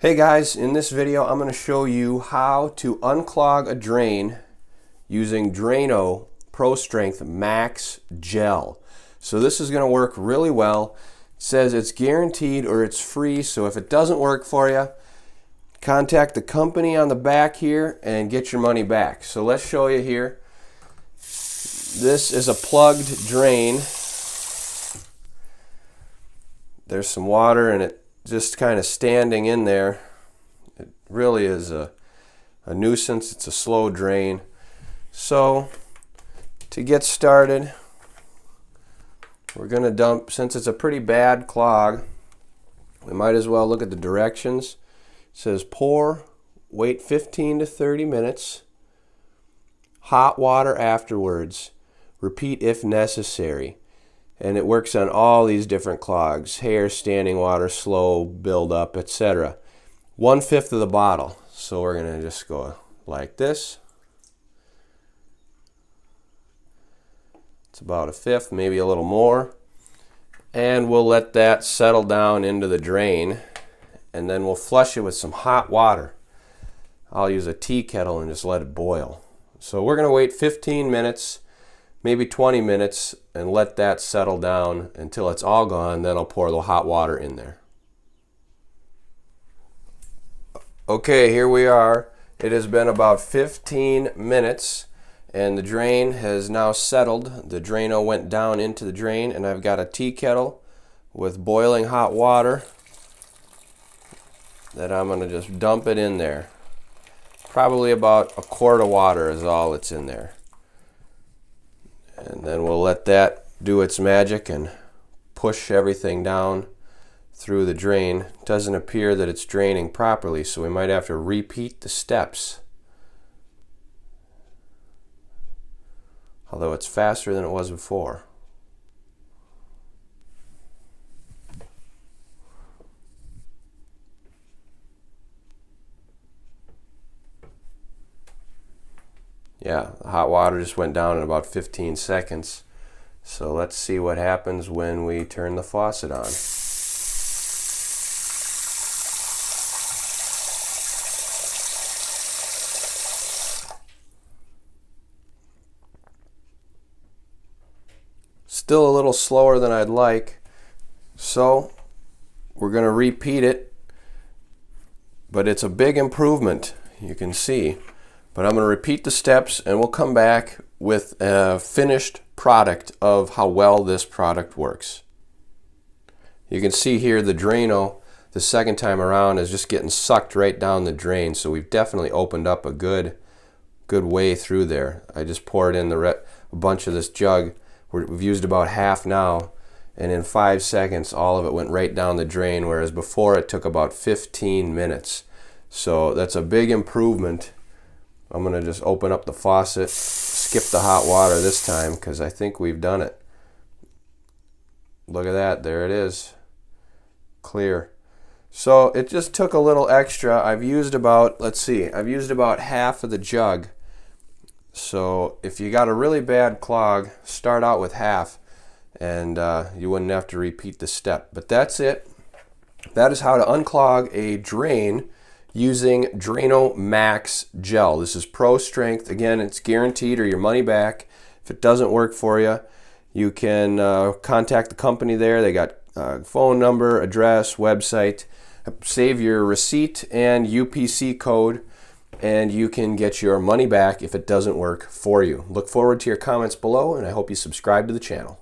Hey guys, in this video I'm going to show you how to unclog a drain using Drano Pro Strength Max Gel. So this is going to work really well. It says it's guaranteed or it's free, so if it doesn't work for you, contact the company on the back here and get your money back. So let's show you here. This is a plugged drain. There's some water and it just kind of standing in there. It really is a nuisance. It's a slow drain. So to get started, we're going to dump, since it's a pretty bad clog, we might as well look at the directions. It says pour, wait 15 to 30 minutes, hot water afterwards, repeat if necessary. And it works on all these different clogs: hair, standing water, slow build up, etc. 1/5 of the bottle. So we're going to just go like this. It's about 1/5, maybe a little more. And we'll let that settle down into the drain. And then we'll flush it with some hot water. I'll use a tea kettle and just let it boil. So we're going to wait 15 minutes. Maybe 20 minutes and let that settle down until it's all gone. Then I'll pour the hot water in there. Okay, here we are. It has been about 15 minutes and the drain has now settled. The Drano went down into the drain, and I've got a tea kettle with boiling hot water that I'm going to just dump it in there. Probably about a quart of water is all that's in there. And then we'll let that do its magic and push everything down through the drain. It doesn't appear that it's draining properly, so we might have to repeat the steps. Although it's faster than it was before. Yeah, the hot water just went down in about 15 seconds. So let's see what happens when we turn the faucet on. Still a little slower than I'd like, so we're going to repeat it, but it's a big improvement, you can see. But I'm going to repeat the steps and we'll come back with a finished product of how well this product works. You can see here the Drano, the second time around, is just getting sucked right down the drain. So we've definitely opened up a good way through there. I just poured in a bunch of this jug. We've used about half now, and in 5 seconds all of it went right down the drain, whereas before it took about 15 minutes. So that's a big improvement. I'm going to just open up the faucet, skip the hot water this time because I think we've done it. Look at that, there it is, clear. So it just took a little extra. I've used about, let's see, I've used about half of the jug. So if you got a really bad clog, start out with half and you wouldn't have to repeat the step. But that's it. That is how to unclog a drain using Drano Max Gel. This is Pro Strength. Again, it's guaranteed or your money back. If it doesn't work for you, you can contact the company there. They got phone number, address, website. Save your receipt and UPC code, and you can get your money back if it doesn't work for you. Look forward to your comments below, and I hope you subscribe to the channel.